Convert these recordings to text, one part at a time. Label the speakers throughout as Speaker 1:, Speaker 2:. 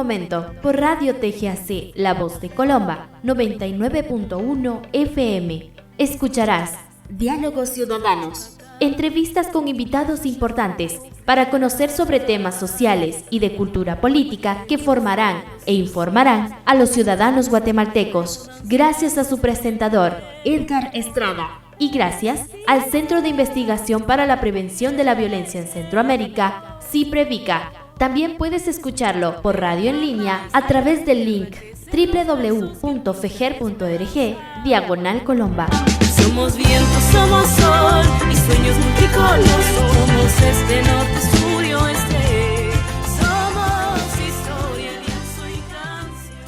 Speaker 1: momento, por Radio TGAC, La Voz de Colomba, 99.1 FM, escucharás Diálogos Ciudadanos. Entrevistas con invitados importantes para conocer sobre temas sociales y de cultura política que formarán e informarán a los ciudadanos guatemaltecos. Gracias a su presentador, Edgar Estrada. Y gracias al Centro de Investigación para la Prevención de la Violencia en Centroamérica, CIPREVICA. También puedes escucharlo por radio en línea a través del link www.fejer.org/Colomba.
Speaker 2: Somos viento, somos sol y sueños multicolores. Somos este norte, sur y oeste. Somos historia, lienzo y canción.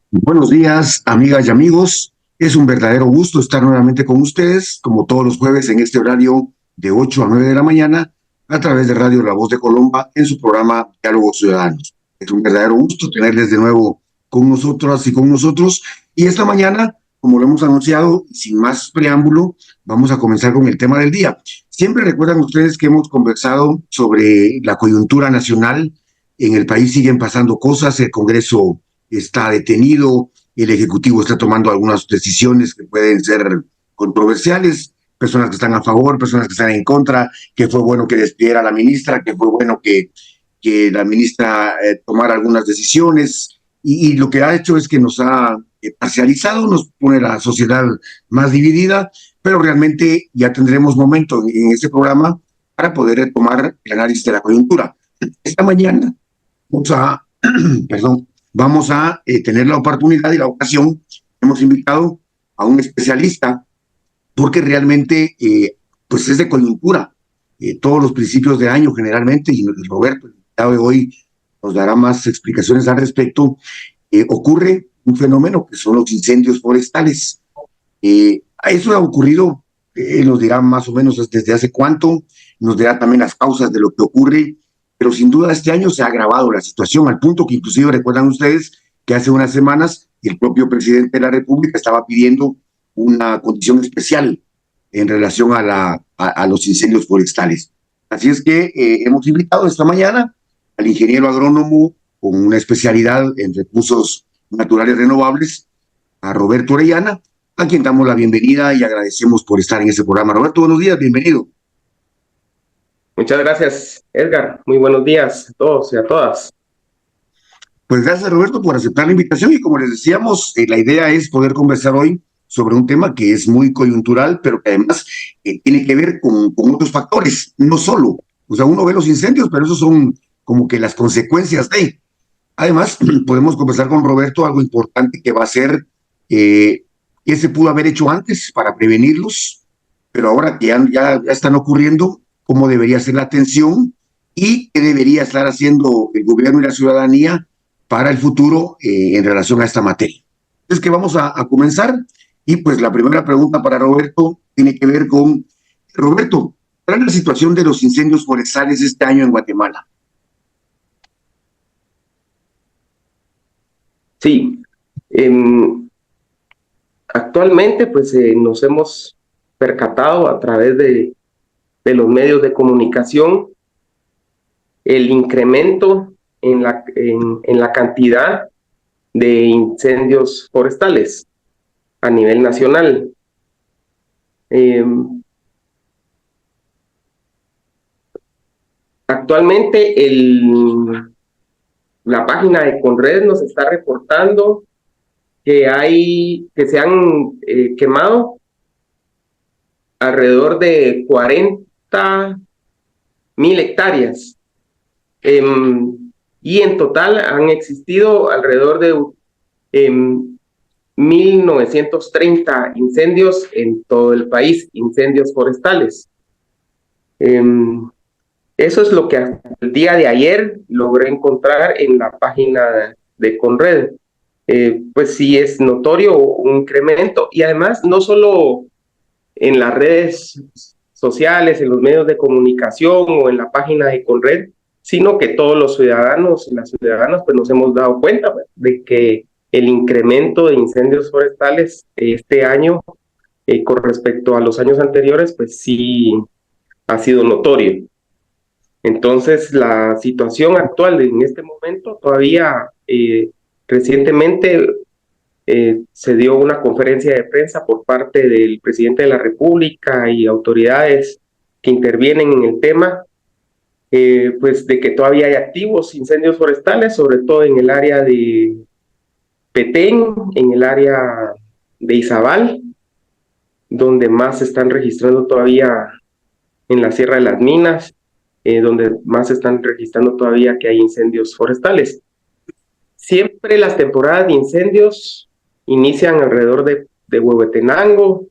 Speaker 3: Buenos días, amigas y amigos. Es un verdadero gusto estar nuevamente con ustedes, como todos los jueves en este horario de 8 a 9 de la mañana, a través de Radio La Voz de Colomba en su programa Diálogos Ciudadanos. Es un verdadero gusto tenerles de nuevo con nosotras y con nosotros. Y esta mañana, como lo hemos anunciado, sin más preámbulo, vamos a comenzar con el tema del día. Siempre recuerdan ustedes que hemos conversado sobre la coyuntura nacional. En el país siguen pasando cosas, el Congreso está detenido, el Ejecutivo está tomando algunas decisiones que pueden ser controversiales, personas que están a favor, personas que están en contra, que fue bueno que despidiera a la ministra, que fue bueno que la ministra tomara algunas decisiones, y lo que ha hecho es que nos ha parcializado, nos pone la sociedad más dividida, pero realmente ya tendremos momento en este programa para poder retomar el análisis de la coyuntura. Esta mañana vamos a tener la oportunidad y la ocasión. Hemos invitado a un especialista porque realmente pues es de coyuntura, todos los principios de año generalmente, y Roberto, el invitado de hoy, nos dará más explicaciones al respecto. Ocurre un fenómeno que son los incendios forestales. Eso ha ocurrido, nos dirá más o menos desde hace cuánto, nos dirá también las causas de lo que ocurre, pero sin duda este año se ha agravado la situación, al punto que inclusive recuerdan ustedes que hace unas semanas el propio presidente de la República estaba pidiendo una condición especial en relación a los incendios forestales. Así es que hemos invitado esta mañana al ingeniero agrónomo con una especialidad en recursos naturales renovables, a Roberto Orellana, a quien damos la bienvenida y agradecemos por estar en este programa. Roberto, buenos días, bienvenido.
Speaker 4: Muchas gracias, Edgar. Muy buenos días a todos y a todas.
Speaker 3: Pues gracias, Roberto, por aceptar la invitación, y como les decíamos, la idea es poder conversar hoy sobre un tema que es muy coyuntural, pero que además tiene que ver con otros factores, no solo. O sea, uno ve los incendios, pero esos son como que las consecuencias de. Además, podemos conversar con Roberto algo importante que va a ser qué se pudo haber hecho antes para prevenirlos, pero ahora que ya están ocurriendo, cómo debería ser la atención y qué debería estar haciendo el gobierno y la ciudadanía para el futuro en relación a esta materia. Es que vamos a comenzar, y pues la primera pregunta para Roberto tiene que ver con, Roberto, ¿cuál es la situación de los incendios forestales este año en Guatemala?
Speaker 4: Sí, actualmente pues nos hemos percatado a través de los medios de comunicación el incremento en la cantidad de incendios forestales a nivel nacional. Actualmente la página de Conred nos está reportando que se han quemado alrededor de 40,000 hectáreas. Y en total han existido alrededor de 1,930 incendios en todo el país, incendios forestales. Eso es lo que hasta el día de ayer logré encontrar en la página de Conred. Pues sí es notorio un incremento, y además no solo en las redes sociales, en los medios de comunicación o en la página de Conred, sino que todos los ciudadanos y las ciudadanas pues nos hemos dado cuenta de que el incremento de incendios forestales este año con respecto a los años anteriores pues sí ha sido notorio. Entonces, la situación actual en este momento, todavía recientemente se dio una conferencia de prensa por parte del presidente de la República y autoridades que intervienen en el tema, pues de que todavía hay activos incendios forestales, sobre todo en el área de Petén, en el área de Izabal, donde más se están registrando todavía en la Sierra de las Minas, donde más se están registrando todavía que hay incendios forestales. Siempre las temporadas de incendios inician alrededor de Huehuetenango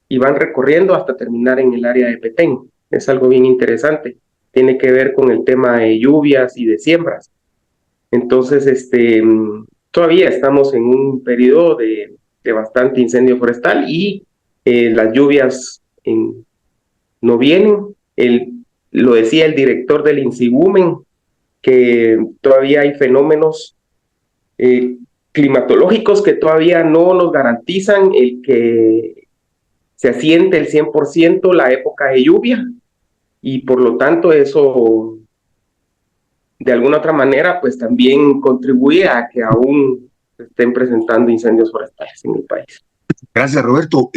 Speaker 4: y van recorriendo hasta terminar en el área de Petén. Es algo bien interesante. Tiene que ver con el tema de lluvias y de siembras. Entonces, todavía estamos en un periodo de bastante incendio forestal y las lluvias no vienen. Lo decía el director del INSIGUMEN, que todavía hay fenómenos climatológicos que todavía no nos garantizan el que se asiente el 100% la época de lluvia, y por lo tanto eso de alguna otra manera pues también contribuye a que aún se estén presentando incendios forestales en el país.
Speaker 3: Gracias, Roberto.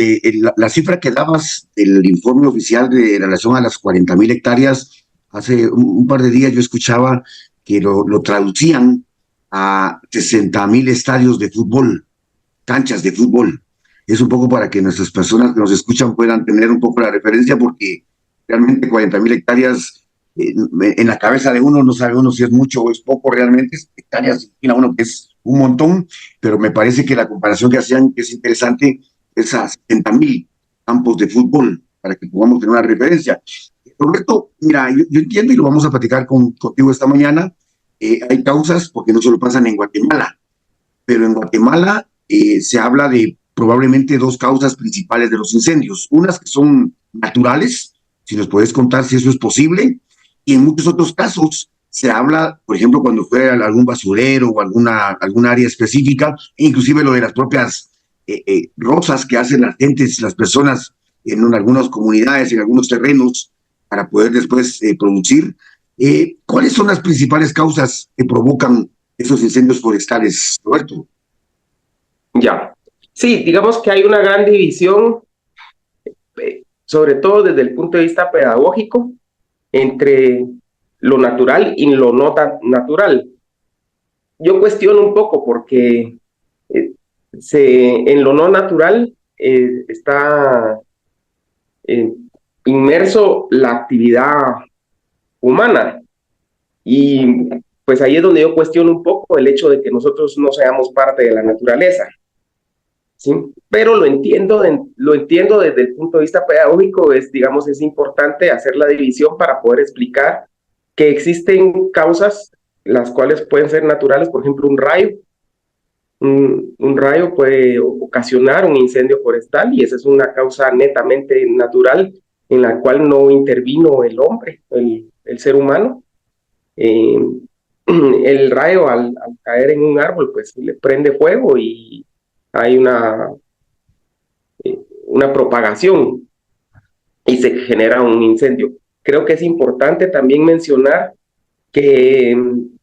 Speaker 3: La cifra que dabas del informe oficial de relación a las 40,000 hectáreas, hace un par de días yo escuchaba que lo traducían a 60,000 estadios de fútbol, canchas de fútbol. Es un poco para que nuestras personas que nos escuchan puedan tener un poco la referencia, porque realmente 40,000 hectáreas en la cabeza de uno no sabe uno si es mucho o es poco realmente. Hectáreas, imagina uno que es un montón, pero me parece que la comparación que hacían, que es interesante, es a 70,000 campos de fútbol, para que podamos tener una referencia. Roberto, mira, yo entiendo y lo vamos a platicar contigo esta mañana. Hay causas, porque no solo pasan en Guatemala, pero en Guatemala se habla de probablemente dos causas principales de los incendios. Unas que son naturales, si nos puedes contar si eso es posible, y en muchos otros casos se habla, por ejemplo, cuando fue algún basurero o alguna área específica, e inclusive lo de las propias rosas que hacen las gentes, las personas en algunas comunidades, en algunos terrenos, para poder después producir. ¿Cuáles son las principales causas que provocan esos incendios forestales, Roberto?
Speaker 4: Ya, sí, digamos que hay una gran división, sobre todo desde el punto de vista pedagógico, entre lo natural y lo no tan natural. Yo cuestiono un poco porque en lo no natural está inmerso la actividad humana, y pues ahí es donde yo cuestiono un poco el hecho de que nosotros no seamos parte de la naturaleza, ¿sí? Pero lo entiendo desde el punto de vista pedagógico. Digamos, es importante hacer la división para poder explicar que existen causas las cuales pueden ser naturales. Por ejemplo, un rayo puede ocasionar un incendio forestal, y esa es una causa netamente natural en la cual no intervino el hombre, el ser humano. El rayo al caer en un árbol pues le prende fuego y hay una propagación y se genera un incendio. Creo que es importante también mencionar que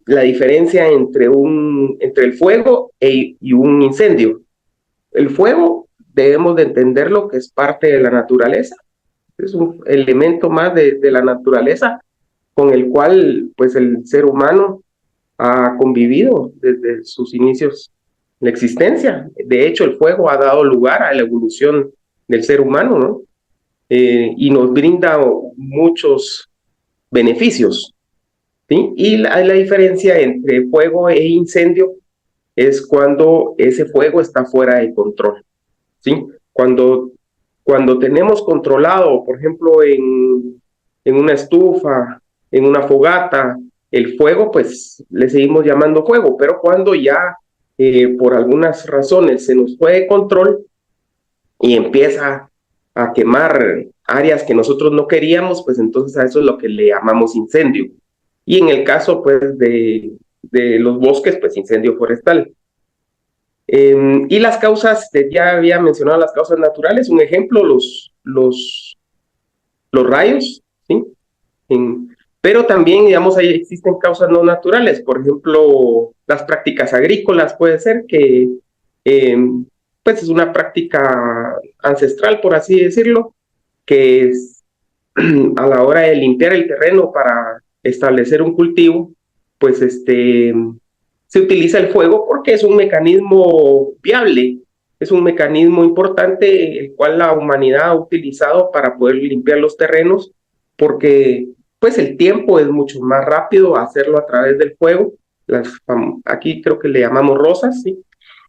Speaker 4: la diferencia entre el fuego y un incendio. El fuego debemos de entenderlo que es parte de la naturaleza, es un elemento más de la naturaleza con el cual pues el ser humano ha convivido desde sus inicios de la existencia. De hecho, el fuego ha dado lugar a la evolución del ser humano, ¿no? Y nos brinda muchos beneficios, ¿sí? Y la diferencia entre fuego e incendio es cuando ese fuego está fuera de control, ¿sí? Cuando tenemos controlado, por ejemplo, en una estufa, en una fogata, el fuego, pues le seguimos llamando fuego, pero cuando ya por algunas razones se nos fue de control y empieza a quemar áreas que nosotros no queríamos, pues entonces a eso es lo que le llamamos incendio. Y en el caso pues de los bosques, pues incendio forestal. Y las causas, ya había mencionado las causas naturales. Un ejemplo, los rayos, ¿sí? Pero también, digamos, ahí existen causas no naturales, por ejemplo, las prácticas agrícolas, puede ser que pues es una práctica ancestral, por así decirlo, que es a la hora de limpiar el terreno para establecer un cultivo, pues se utiliza el fuego porque es un mecanismo viable, es un mecanismo importante el cual la humanidad ha utilizado para poder limpiar los terrenos, porque pues el tiempo es mucho más rápido hacerlo a través del fuego. Aquí creo que le llamamos rosas, ¿sí?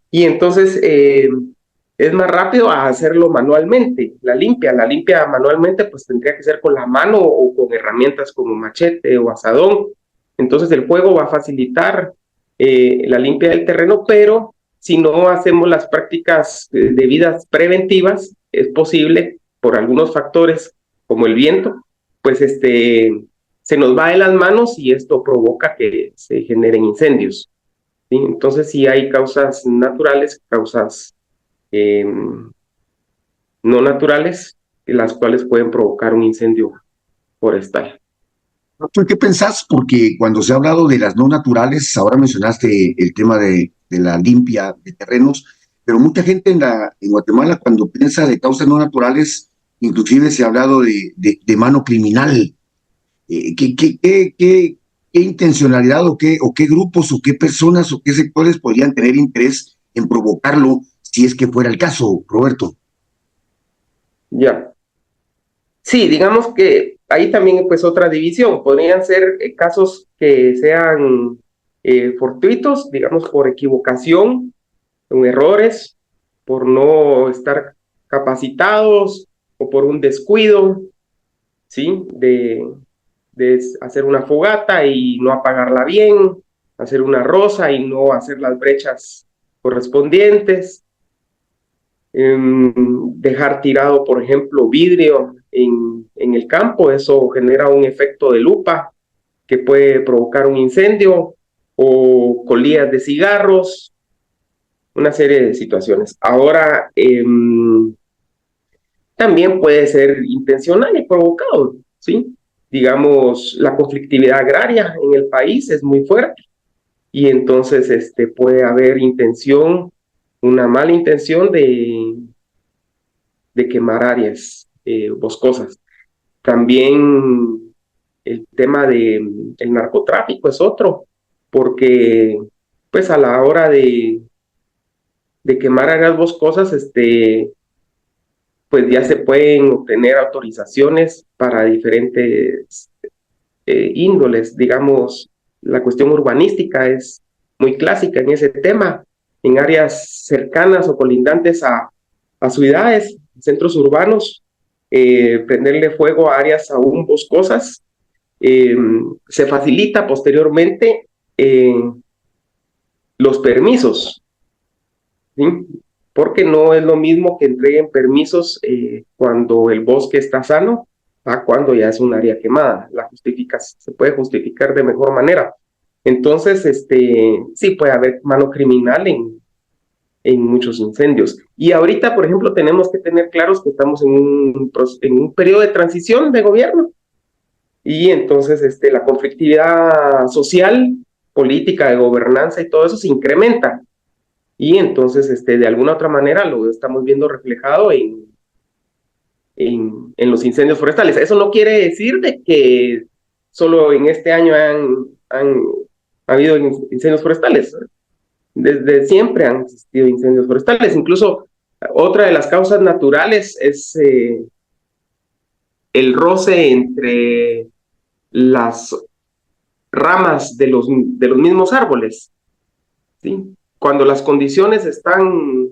Speaker 4: Y entonces es más rápido a hacerlo manualmente. La limpia manualmente pues tendría que ser con la mano o con herramientas como machete o asadón. Entonces el fuego va a facilitar la limpia del terreno, pero si no hacemos las prácticas debidas preventivas, es posible por algunos factores como el viento, pues se nos va de las manos y esto provoca que se generen incendios, ¿sí? Entonces sí hay causas naturales, causas no naturales, las cuales pueden provocar un incendio forestal.
Speaker 3: Doctor, ¿qué pensás? Porque cuando se ha hablado de las no naturales, ahora mencionaste el tema de la limpia de terrenos, pero mucha gente en Guatemala cuando piensa de causas no naturales, inclusive se ha hablado de mano criminal. ¿Qué intencionalidad o qué grupos o qué personas o qué sectores podrían tener interés en provocarlo si es que fuera el caso, Roberto?
Speaker 4: Ya. Sí, digamos que ahí también pues otra división. Podrían ser casos que sean fortuitos, digamos por equivocación, con errores, por no estar capacitados o por un descuido, ¿sí? De hacer una fogata y no apagarla bien, hacer una rosa y no hacer las brechas correspondientes, dejar tirado, por ejemplo, vidrio en el campo, eso genera un efecto de lupa que puede provocar un incendio, o colillas de cigarros, una serie de situaciones. Ahora, también puede ser intencional y provocado, ¿sí? Digamos, la conflictividad agraria en el país es muy fuerte y entonces puede haber intención, una mala intención de quemar áreas boscosas. También el tema del narcotráfico es otro, porque pues a la hora de quemar áreas boscosas, pues ya se pueden obtener autorizaciones para diferentes índoles. Digamos, la cuestión urbanística es muy clásica en ese tema, en áreas cercanas o colindantes a ciudades, centros urbanos, prenderle fuego a áreas aún boscosas, se facilita posteriormente los permisos, ¿sí? Porque no es lo mismo que entreguen permisos cuando el bosque está sano a cuando ya es un área quemada. Se puede justificar de mejor manera. Entonces, sí puede haber mano criminal en muchos incendios. Y ahorita, por ejemplo, tenemos que tener claros que estamos en un periodo de transición de gobierno. Y entonces la conflictividad social, política, de gobernanza y todo eso se incrementa. Y entonces, de alguna otra manera lo estamos viendo reflejado en los incendios forestales. Eso no quiere decir de que solo en este año han habido incendios forestales. Desde siempre han existido incendios forestales. Incluso otra de las causas naturales es el roce entre las ramas de los mismos árboles, ¿sí? Cuando las condiciones están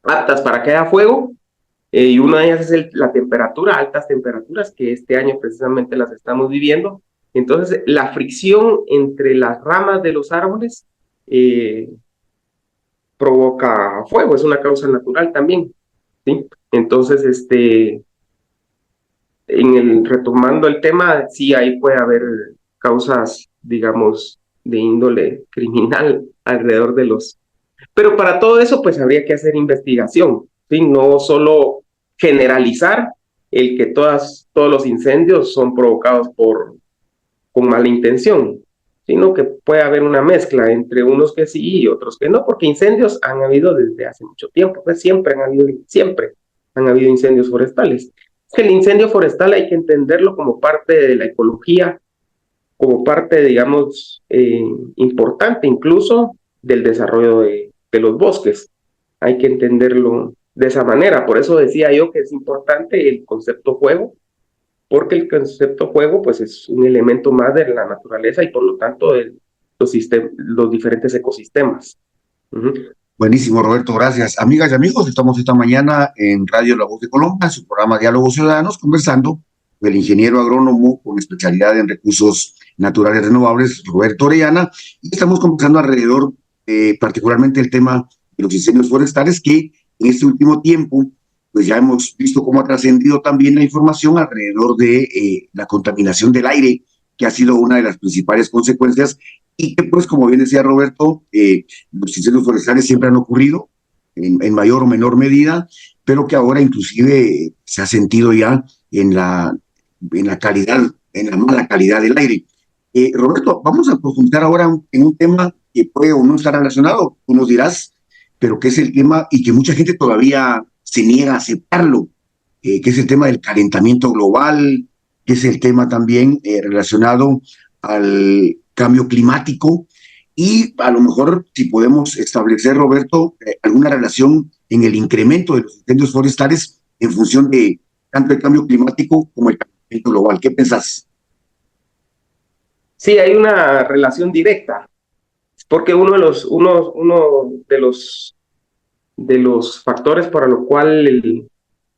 Speaker 4: aptas para que haya fuego, y una de ellas es la temperatura, altas temperaturas, que este año precisamente las estamos viviendo. Entonces, la fricción entre las ramas de los árboles provoca fuego, es una causa natural también, ¿sí? Entonces, retomando el tema, sí, ahí puede haber causas, digamos, de índole criminal alrededor de los... Pero para todo eso, pues habría que hacer investigación, ¿sí? No solo generalizar el que todos los incendios son provocados por con mala intención, sino que puede haber una mezcla entre unos que sí y otros que no, porque incendios han habido desde hace mucho tiempo, pues siempre han habido incendios forestales. Es que el incendio forestal hay que entenderlo como parte de la ecología, como parte, digamos, importante incluso del desarrollo de los bosques. Hay que entenderlo de esa manera. Por eso decía yo que es importante el concepto juego, porque el concepto juego pues es un elemento más de la naturaleza y por lo tanto de los diferentes ecosistemas. Uh-huh.
Speaker 3: Buenísimo, Roberto, gracias. Amigas y amigos, estamos esta mañana en Radio La Voz de Colombia, en su programa Diálogos Ciudadanos, conversando con el ingeniero agrónomo con especialidad en recursos naturales renovables, Roberto Orellana, y estamos conversando alrededor, particularmente el tema de los incendios forestales, que en este último tiempo, pues ya hemos visto cómo ha trascendido también la información alrededor de la contaminación del aire, que ha sido una de las principales consecuencias, y que pues como bien decía Roberto, los incendios forestales siempre han ocurrido en mayor o menor medida, pero que ahora inclusive se ha sentido ya en la calidad, en la mala calidad del aire. Roberto, vamos a profundizar ahora en un tema que puede o no estar relacionado, tú nos dirás, pero que es el tema y que mucha gente todavía se niega a aceptarlo, que es el tema del calentamiento global, que es el tema también relacionado al cambio climático, y a lo mejor si podemos establecer, Roberto, alguna relación en el incremento de los incendios forestales en función de tanto el cambio climático como el calentamiento global. ¿Qué pensás?
Speaker 4: Sí, hay una relación directa, porque uno de los factores para lo cual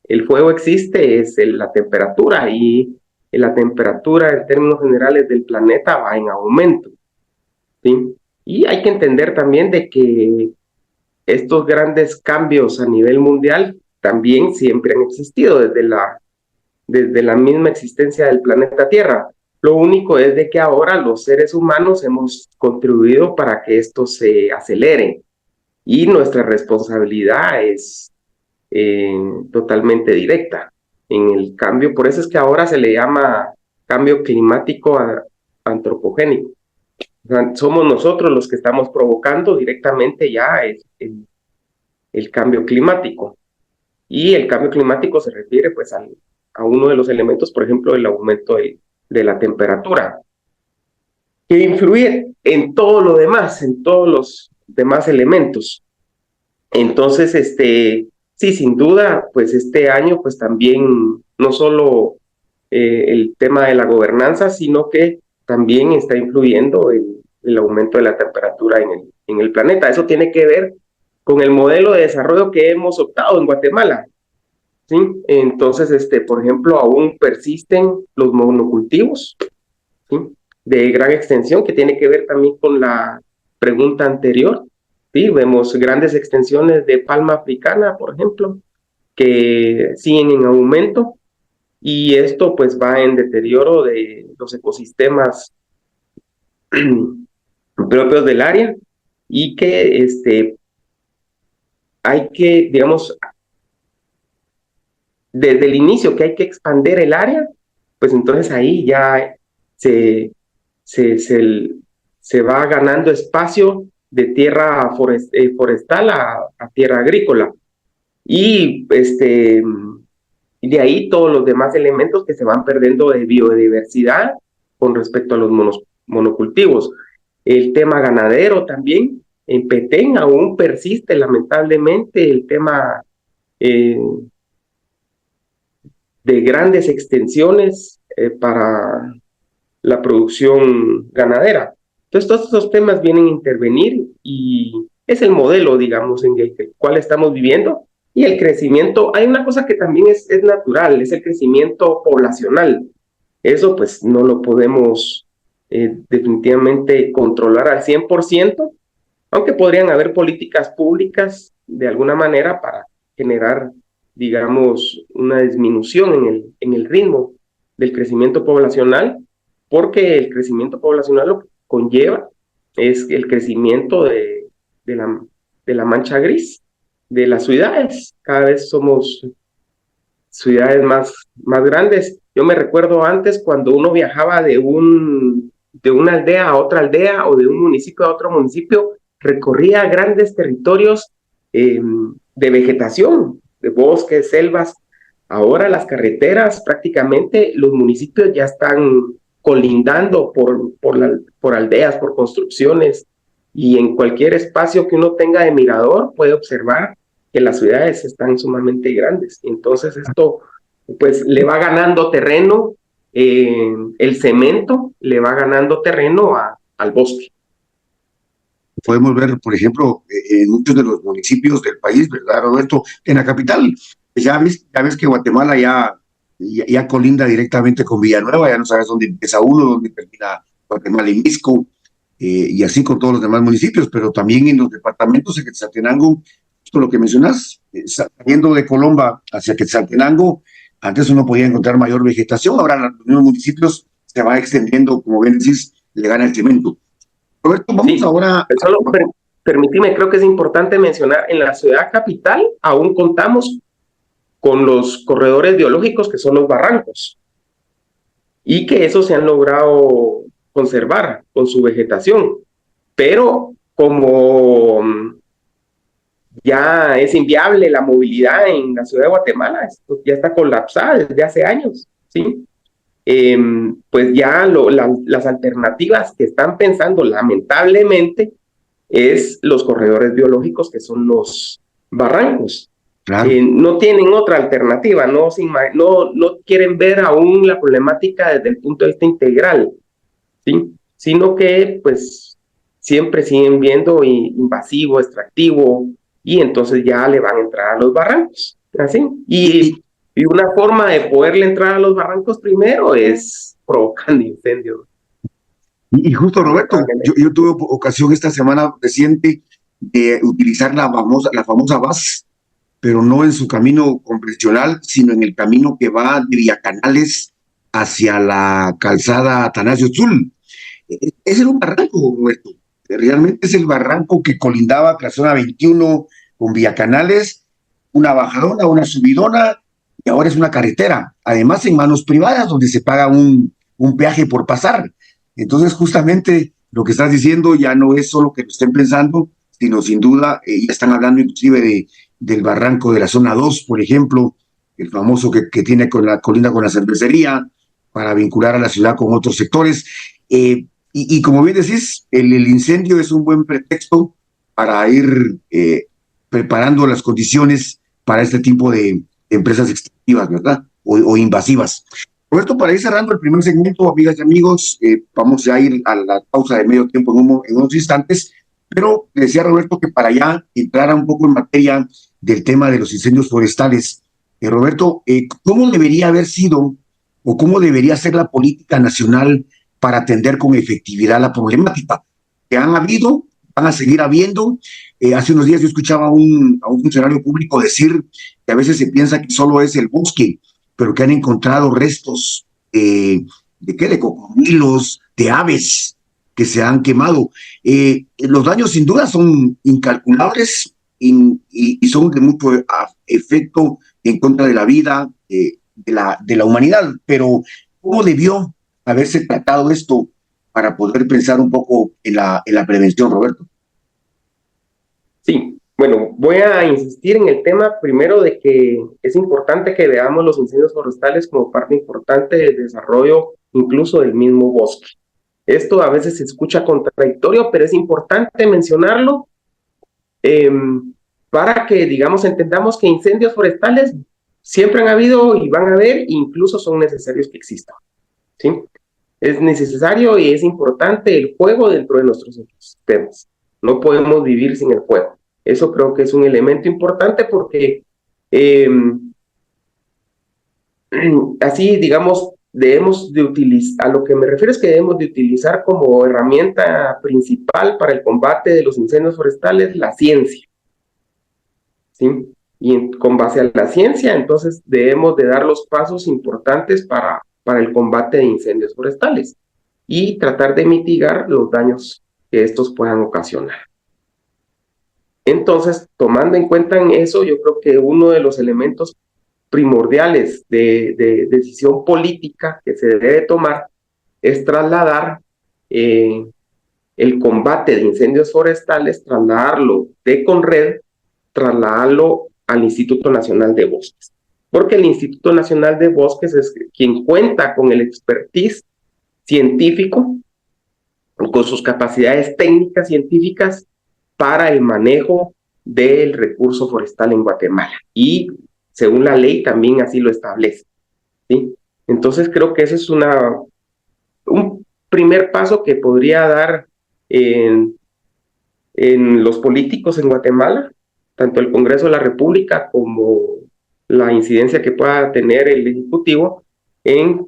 Speaker 4: el fuego existe es la temperatura, y la temperatura en términos generales del planeta va en aumento, ¿sí? Y hay que entender también de que estos grandes cambios a nivel mundial también siempre han existido desde la misma existencia del planeta Tierra. Lo único es de que ahora los seres humanos hemos contribuido para que esto se acelere, y nuestra responsabilidad es totalmente directa en el cambio. Por eso es que ahora se le llama cambio climático antropogénico. O sea, somos nosotros los que estamos provocando directamente ya el cambio climático. Y el cambio climático se refiere pues a uno de los elementos, por ejemplo, el aumento de la temperatura, que influye en todo lo demás, en todos los demás elementos. Entonces, sí, sin duda, pues este año, pues también no solo el tema de la gobernanza, sino que también está influyendo el aumento de la temperatura en el planeta. Eso tiene que ver con el modelo de desarrollo que hemos optado en Guatemala, ¿sí? Entonces, por ejemplo, aún persisten los monocultivos, ¿sí?, de gran extensión, que tiene que ver también con la pregunta anterior. Sí, vemos grandes extensiones de palma africana, por ejemplo, que siguen en aumento, y esto pues va en deterioro de los ecosistemas propios del área, y que hay que, digamos, desde el inicio que hay que expandir el área, pues entonces ahí ya se va ganando espacio de tierra forestal a tierra agrícola. Y de ahí todos los demás elementos que se van perdiendo de biodiversidad con respecto a los monocultivos. El tema ganadero también, en Petén aún persiste lamentablemente el tema de grandes extensiones para la producción ganadera. Entonces todos estos temas vienen a intervenir, y es el modelo, digamos, en el cual estamos viviendo. Y el crecimiento, hay una cosa que también es natural, es el crecimiento poblacional. Eso pues no lo podemos definitivamente controlar al 100%, aunque podrían haber políticas públicas de alguna manera para generar, digamos, una disminución en el ritmo del crecimiento poblacional, porque el crecimiento poblacional lo que conlleva es el crecimiento de la mancha gris de las ciudades. Cada vez somos ciudades más grandes. Yo me recuerdo antes cuando uno viajaba de una aldea a otra aldea o de un municipio a otro municipio, recorría grandes territorios de vegetación, de bosques, selvas. Ahora las carreteras, prácticamente los municipios ya están colindando por aldeas, por construcciones, y en cualquier espacio que uno tenga de mirador puede observar que las ciudades están sumamente grandes. Entonces esto pues le va ganando terreno, el cemento le va ganando terreno al bosque.
Speaker 3: Podemos ver, por ejemplo, en muchos de los municipios del país, ¿verdad, Roberto? En la capital, ya ves que Guatemala ya colinda directamente con Villanueva, ya no sabes dónde empieza uno, dónde termina Guatemala y Misco, y así con todos los demás municipios, pero también en los departamentos de Quetzaltenango, esto lo que mencionas, saliendo de Colomba hacia Quetzaltenango, antes uno podía encontrar mayor vegetación, ahora en los mismos municipios se va extendiendo, como bien decís, le gana el cemento. Roberto, vamos ahora...
Speaker 4: Solo permíteme, creo que es importante mencionar, en la ciudad capital aún contamos con los corredores biológicos, que son los barrancos, y que esos se han logrado conservar con su vegetación, pero como ya es inviable la movilidad en la ciudad de Guatemala, esto ya está colapsada desde hace años, ¿sí? Pues ya las alternativas que están pensando, lamentablemente, es los corredores biológicos, que son los barrancos. Claro. No tienen otra alternativa, no quieren ver aún la problemática desde el punto de vista integral, ¿sí? Sino que pues siempre siguen viendo invasivo, extractivo, y entonces ya le van a entrar a los barrancos, ¿así? Y una forma de poderle entrar a los barrancos primero es provocando incendios.
Speaker 3: Y justo, Roberto, yo tuve ocasión esta semana reciente de utilizar la famosa VAS, pero no en su camino convencional, sino en el camino que va de Villacanales hacia la calzada Atanasio Tzul. Ese era un barranco, Roberto. Realmente es el barranco que colindaba con la zona 21 con Villacanales, una bajadona, una subidona, y ahora es una carretera, además en manos privadas, donde se paga un peaje por pasar. Entonces, justamente lo que estás diciendo ya no es solo que lo estén pensando, sino sin duda, ya están hablando inclusive del barranco de la zona 2, por ejemplo, el famoso que tiene colinda con la cervecería, para vincular a la ciudad con otros sectores. Y como bien decís, el incendio es un buen pretexto para ir preparando las condiciones para este tipo de empresas extractivas, ¿verdad? O invasivas. Roberto, para ir cerrando el primer segmento, amigas y amigos, vamos a ir a la pausa de medio tiempo en unos instantes, pero decía Roberto que para ya entrar un poco en materia del tema de los incendios forestales, Roberto, ¿cómo debería haber sido o cómo debería ser la política nacional para atender con efectividad la problemática? Que han habido, van a seguir habiendo. Hace unos días yo escuchaba a un funcionario público decir que a veces se piensa que solo es el bosque, pero que han encontrado restos de cocodrilos, de aves que se han quemado. Los daños sin duda son incalculables y son de mucho efecto en contra de la vida de la humanidad, pero ¿cómo debió haberse tratado esto para poder pensar un poco en la prevención, Roberto?
Speaker 4: Sí, bueno, voy a insistir en el tema primero de que es importante que veamos los incendios forestales como parte importante del desarrollo incluso del mismo bosque. Esto a veces se escucha contradictorio, pero es importante mencionarlo para que, digamos, entendamos que incendios forestales siempre han habido y van a haber, e incluso son necesarios que existan, ¿sí? Es necesario y es importante el fuego dentro de nuestros sistemas. No podemos vivir sin el fuego. Eso creo que es un elemento importante porque así, digamos, debemos de utilizar, a lo que me refiero es que debemos de utilizar como herramienta principal para el combate de los incendios forestales la ciencia, ¿sí? Y con base a la ciencia, entonces debemos de dar los pasos importantes para el combate de incendios forestales y tratar de mitigar los daños que estos puedan ocasionar. Entonces, tomando en cuenta en eso, yo creo que uno de los elementos primordiales de decisión política que se debe tomar es trasladar el combate de incendios forestales, trasladarlo de Conred, trasladarlo al Instituto Nacional de Bosques, porque el Instituto Nacional de Bosques es quien cuenta con el expertise científico, con sus capacidades técnicas científicas para el manejo del recurso forestal en Guatemala, y según la ley también así lo establece, ¿sí? Entonces creo que ese es un primer paso que podría dar en los políticos en Guatemala, tanto el Congreso de la República como la incidencia que pueda tener el Ejecutivo, en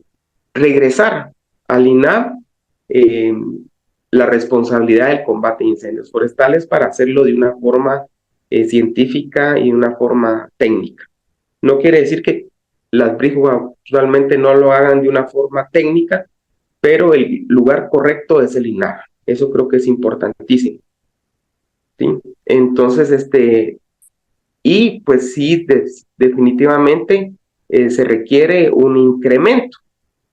Speaker 4: regresar al INAH la responsabilidad del combate de incendios forestales para hacerlo de una forma científica y de una forma técnica. No quiere decir que las brigas actualmente no lo hagan de una forma técnica, pero el lugar correcto es el INAH. Eso creo que es importantísimo, ¿sí? Entonces, y pues sí, definitivamente se requiere un incremento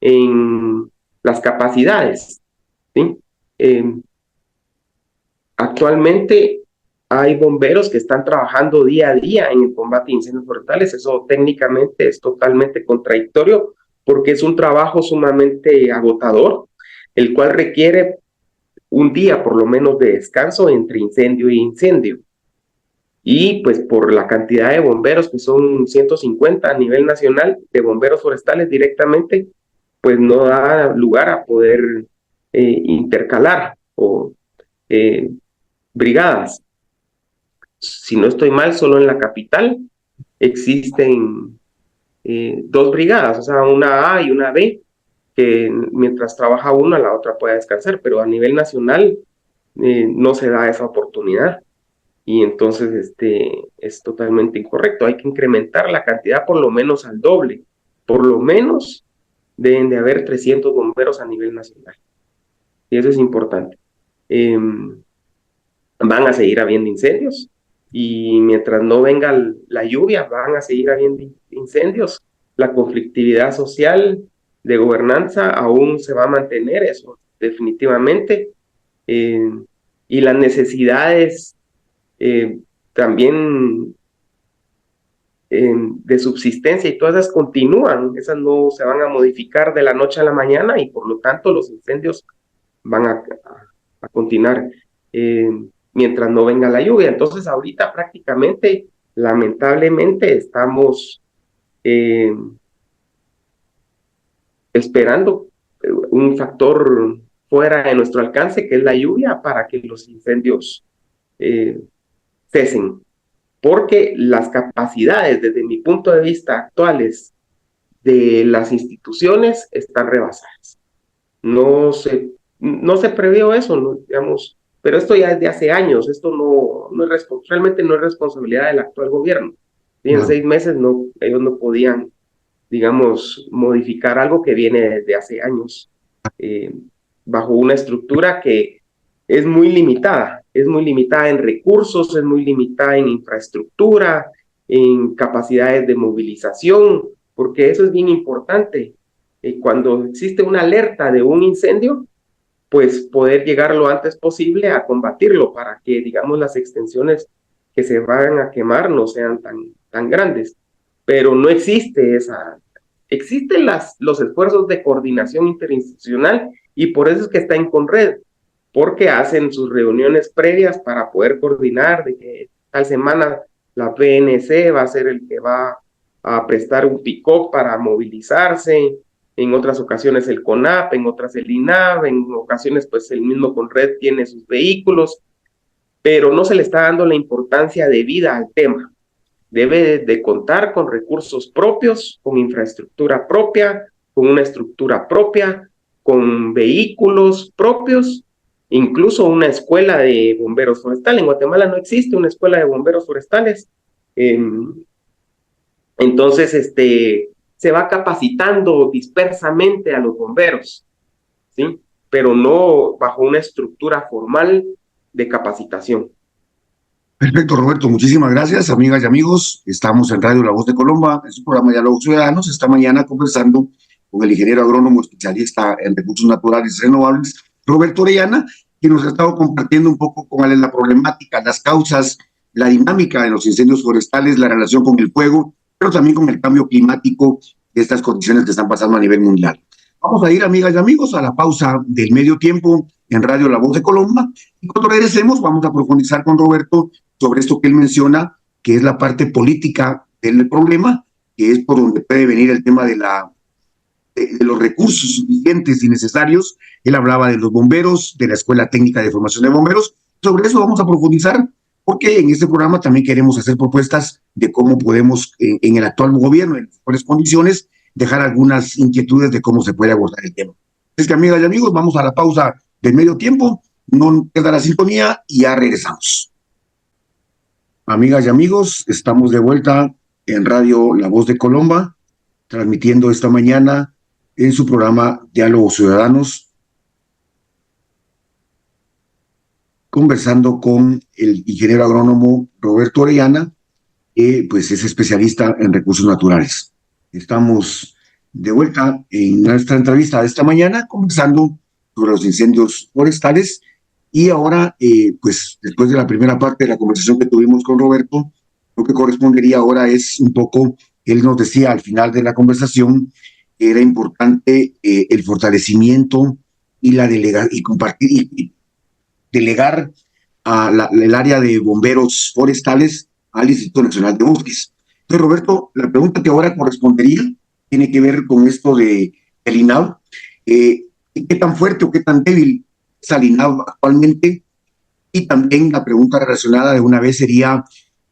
Speaker 4: en las capacidades, ¿sí? Actualmente hay bomberos que están trabajando día a día en el combate de incendios forestales. Eso técnicamente es totalmente contradictorio porque es un trabajo sumamente agotador, el cual requiere un día por lo menos de descanso entre incendio y incendio. Y pues por la cantidad de bomberos, que son 150 a nivel nacional, de bomberos forestales directamente, pues no da lugar a poder intercalar o brigadas. Si no estoy mal, solo en la capital existen 2 brigadas, o sea, una A y una B, que mientras trabaja una, la otra puede descansar, pero a nivel nacional no se da esa oportunidad. Y entonces es totalmente incorrecto. Hay que incrementar la cantidad por lo menos al doble. Por lo menos deben de haber 300 bomberos a nivel nacional. Y eso es importante. Van a seguir habiendo incendios, y mientras no venga la lluvia van a seguir habiendo incendios. La conflictividad social de gobernanza aún se va a mantener, eso definitivamente, y las necesidades también de subsistencia y todas esas continúan, esas no se van a modificar de la noche a la mañana, y por lo tanto los incendios van a continuar mientras no venga la lluvia. Entonces ahorita prácticamente, lamentablemente, estamos esperando un factor fuera de nuestro alcance, que es la lluvia, para que los incendios cesen, porque las capacidades, desde mi punto de vista, actuales de las instituciones están rebasadas. No se previó eso, ¿no? Digamos, pero esto ya es de hace años. Esto realmente no es responsabilidad del actual gobierno. ¿Sí? En 6 meses ellos no podían, digamos, modificar algo que viene desde hace años, bajo una estructura que es muy limitada en recursos, es muy limitada en infraestructura, en capacidades de movilización, porque eso es bien importante. Cuando existe una alerta de un incendio, pues poder llegar lo antes posible a combatirlo, para que, digamos, las extensiones que se van a quemar no sean tan grandes. Pero no existe existen los esfuerzos de coordinación interinstitucional, y por eso es que está en Conred, porque hacen sus reuniones previas para poder coordinar de que tal semana la PNC va a ser el que va a prestar un pick-up para movilizarse, en otras ocasiones el CONAP, en otras el INAV, en ocasiones pues el mismo Conred tiene sus vehículos, pero no se le está dando la importancia debida al tema. Debe de contar con recursos propios, con infraestructura propia, con una estructura propia, con vehículos propios, incluso una escuela de bomberos forestales. En Guatemala no existe una escuela de bomberos forestales. Entonces, se va capacitando dispersamente a los bomberos, ¿sí? Pero no bajo una estructura formal de capacitación.
Speaker 3: Perfecto, Roberto, muchísimas gracias, amigas y amigos. Estamos en Radio La Voz de Colombia, en su programa Diálogos Ciudadanos. Esta mañana conversando con el ingeniero agrónomo especialista en recursos naturales y renovables, Roberto Orellana, que nos ha estado compartiendo un poco cuál es la problemática, las causas, la dinámica de los incendios forestales, la relación con el fuego, pero también con el cambio climático de estas condiciones que están pasando a nivel mundial. Vamos a ir, amigas y amigos, a la pausa del medio tiempo en Radio La Voz de Colombia, y cuando regresemos vamos a profundizar con Roberto sobre esto que él menciona, que es la parte política del problema, que es por donde puede venir el tema de los recursos suficientes y necesarios. Él hablaba de los bomberos, de la Escuela Técnica de Formación de Bomberos. Sobre eso vamos a profundizar, porque en este programa también queremos hacer propuestas de cómo podemos, en el actual gobierno, en las mejores condiciones, dejar algunas inquietudes de cómo se puede abordar el tema. Es que, amigas y amigos, vamos a la pausa del medio tiempo, no queda la sintonía y ya regresamos. Amigas y amigos, estamos de vuelta en Radio La Voz de Colombia, transmitiendo esta mañana en su programa Diálogos Ciudadanos, conversando con el ingeniero agrónomo Roberto Orellana, que pues es especialista en recursos naturales. Estamos de vuelta en nuestra entrevista de esta mañana, conversando sobre los incendios forestales. Y ahora, pues después de la primera parte de la conversación que tuvimos con Roberto, lo que correspondería ahora es un poco, él nos decía al final de la conversación que era importante el fortalecimiento y y compartir y delegar el área de bomberos forestales al Instituto Nacional de Bosques. Entonces, Roberto, la pregunta que ahora correspondería tiene que ver con esto del INAV. ¿Qué tan fuerte o qué tan débil es el INAV actualmente? Y también la pregunta relacionada de una vez sería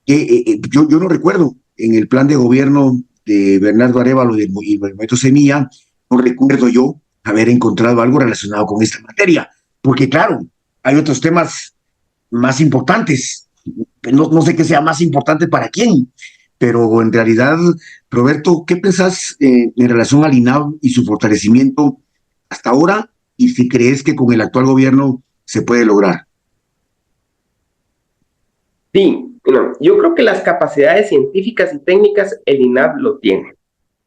Speaker 3: que yo no recuerdo en el plan de gobierno de Bernardo Arévalo y del Movimiento Semilla, no recuerdo yo haber encontrado algo relacionado con esta materia, porque claro, hay otros temas más importantes. No sé qué sea más importante para quién, pero en realidad, Roberto, ¿qué pensás en relación al INAV y su fortalecimiento hasta ahora, y si crees que con el actual gobierno se puede lograr?
Speaker 4: Sí, no, yo creo que las capacidades científicas y técnicas el INAV lo tiene.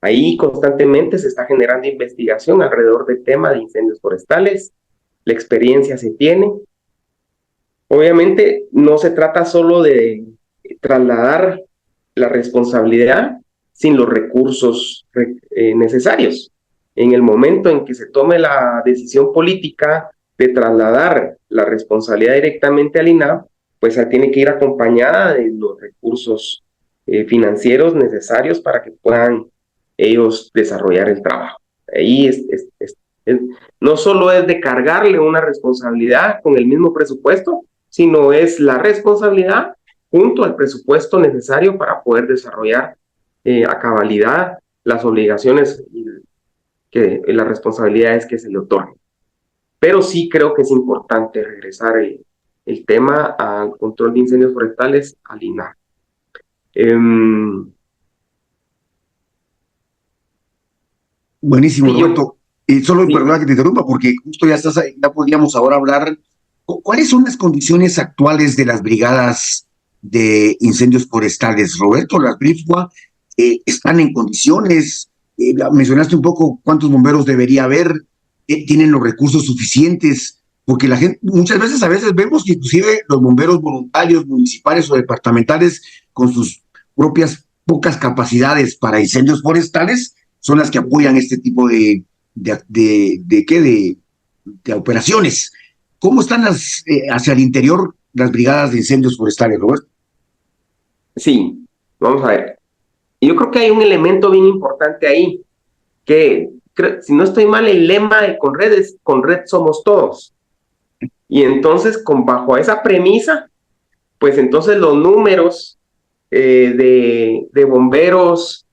Speaker 4: Ahí constantemente se está generando investigación alrededor del tema de incendios forestales, la experiencia se tiene. Obviamente no se trata solo de trasladar la responsabilidad sin los recursos necesarios. En el momento en que se tome la decisión política de trasladar la responsabilidad directamente al INAV, pues tiene que ir acompañada de los recursos financieros necesarios para que puedan ellos desarrollar el trabajo. Ahí no solo es de cargarle una responsabilidad con el mismo presupuesto, sino es la responsabilidad junto al presupuesto necesario para poder desarrollar a cabalidad las obligaciones y las responsabilidades que se le otorgan. Pero sí creo que es importante regresar el tema al control de incendios forestales al INAV.
Speaker 3: Buenísimo, sí, Roberto. Solo sí, perdona que te interrumpa, porque justo ya podríamos ahora hablar. ¿Cuáles son las condiciones actuales de las brigadas de incendios forestales, Roberto? Las BRIFWA están en condiciones. Mencionaste un poco cuántos bomberos debería haber, tienen los recursos suficientes, porque la gente, muchas veces, a veces vemos que inclusive los bomberos voluntarios, municipales o departamentales, con sus propias pocas capacidades para incendios forestales, son las que apoyan este tipo de operaciones. ¿Cómo están hacia el interior las brigadas de incendios forestales, Roberto?
Speaker 4: Sí, vamos a ver. Yo creo que hay un elemento bien importante ahí, que si no estoy mal, el lema de Conred es Conred somos todos. Y entonces, bajo esa premisa, pues entonces los números de bomberos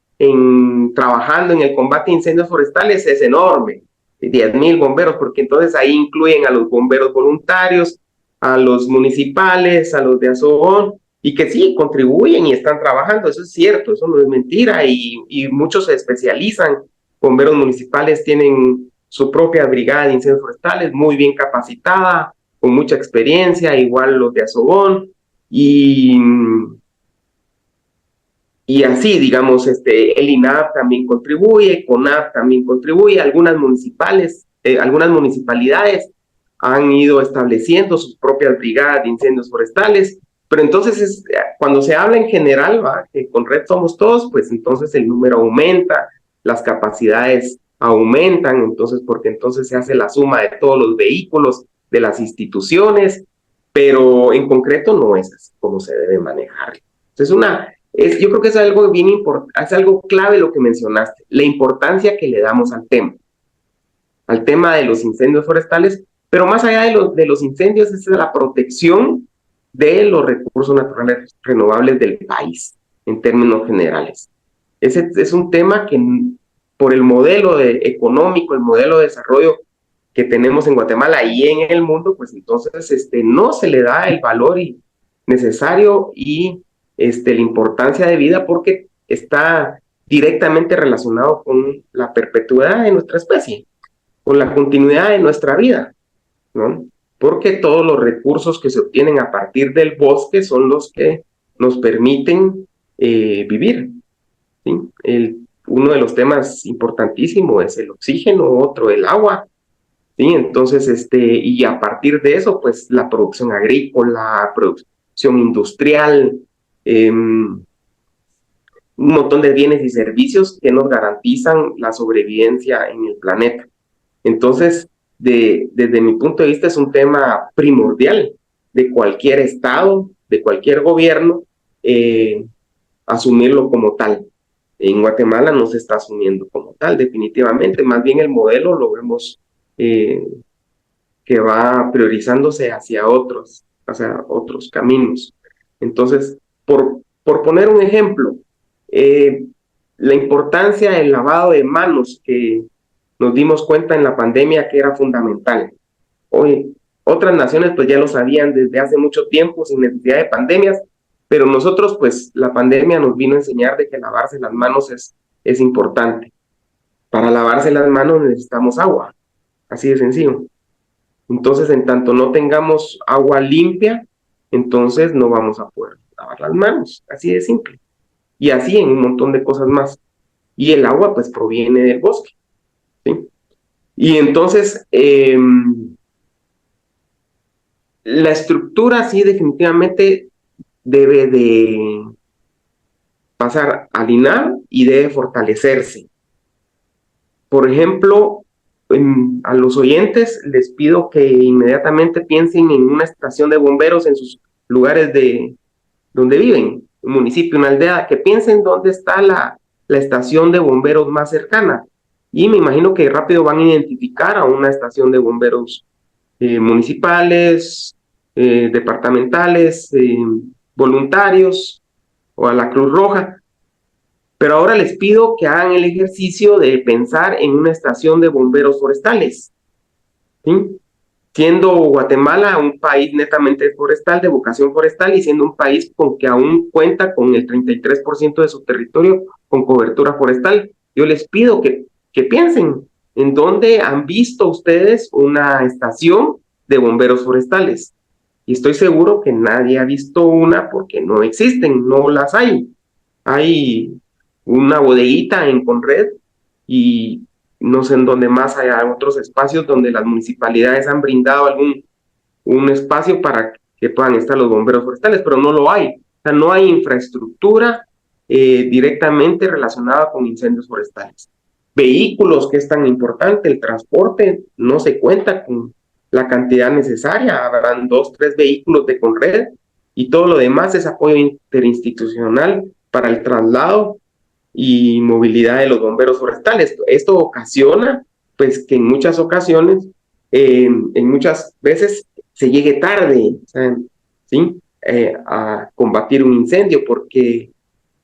Speaker 4: trabajando en el combate a incendios forestales es enorme, 10,000 bomberos, porque entonces ahí incluyen a los bomberos voluntarios, a los municipales, a los de Azogón, y que sí, contribuyen y están trabajando, eso es cierto, eso no es mentira, y muchos se especializan. Bomberos municipales tienen su propia brigada de incendios forestales, muy bien capacitada, con mucha experiencia, igual los de Azogón, y, y así, digamos, el INAP también contribuye, CONAP también contribuye, algunas municipalidades han ido estableciendo sus propias brigadas de incendios forestales, pero entonces cuando se habla en general, ¿va?, que con Red somos todos, pues entonces el número aumenta, las capacidades aumentan, entonces porque entonces se hace la suma de todos los vehículos, de las instituciones, pero en concreto no es así como se debe manejar. Entonces yo creo que es algo bien importante, es algo clave lo que mencionaste, la importancia que le damos al tema de los incendios forestales, pero más allá de los incendios es la protección de los recursos naturales renovables del país, en términos generales. Ese es un tema que por el modelo económico, el modelo de desarrollo que tenemos en Guatemala y en el mundo, pues entonces no se le da el valor necesario y la importancia de vida porque está directamente relacionado con la perpetuidad de nuestra especie, con la continuidad de nuestra vida, ¿no? Porque todos los recursos que se obtienen a partir del bosque son los que nos permiten vivir, ¿sí? Uno de los temas importantísimos es el oxígeno, otro el agua, ¿sí? Entonces, y a partir de eso, pues la producción agrícola, producción industrial, un montón de bienes y servicios que nos garantizan la sobrevivencia en el planeta. Entonces, desde mi punto de vista, es un tema primordial de cualquier estado, de cualquier gobierno, asumirlo como tal. En Guatemala no se está asumiendo como tal, definitivamente. Más bien el modelo lo vemos que va priorizándose hacia otros caminos. Entonces, por poner un ejemplo, la importancia del lavado de manos que nos dimos cuenta en la pandemia que era fundamental. Hoy, otras naciones pues ya lo sabían desde hace mucho tiempo sin necesidad de pandemias, pero nosotros pues la pandemia nos vino a enseñar de que lavarse las manos es importante. Para lavarse las manos necesitamos agua, así de sencillo. Entonces, en tanto no tengamos agua limpia, entonces no vamos a poder lavar las manos, así de simple. Y así en un montón de cosas más. Y el agua pues proviene del bosque, ¿sí? Y entonces, la estructura sí definitivamente debe de pasar al INAH y debe fortalecerse. Por ejemplo, a los oyentes les pido que inmediatamente piensen en una estación de bomberos en sus lugares donde viven, un municipio, una aldea, que piensen dónde está la estación de bomberos más cercana. Y me imagino que rápido van a identificar a una estación de bomberos municipales, departamentales, voluntarios o a la Cruz Roja. Pero ahora les pido que hagan el ejercicio de pensar en una estación de bomberos forestales, ¿sí? Siendo Guatemala un país netamente forestal, de vocación forestal, y siendo un país que aún cuenta con el 33% de su territorio con cobertura forestal, yo les pido que piensen en dónde han visto ustedes una estación de bomberos forestales. Y estoy seguro que nadie ha visto una porque no existen, no las hay. Hay una bodeguita en Conred y no sé en dónde más hay otros espacios donde las municipalidades han brindado un espacio para que puedan estar los bomberos forestales, pero no lo hay. O sea, no hay infraestructura directamente relacionada con incendios forestales. Vehículos, que es tan importante, el transporte, no se cuenta con la cantidad necesaria, habrán 2, 3 vehículos de Conred y todo lo demás es apoyo interinstitucional para el traslado y movilidad de los bomberos forestales. Esto ocasiona, pues, que en muchas ocasiones, en muchas veces, se llegue tarde, ¿sí? A combatir un incendio, porque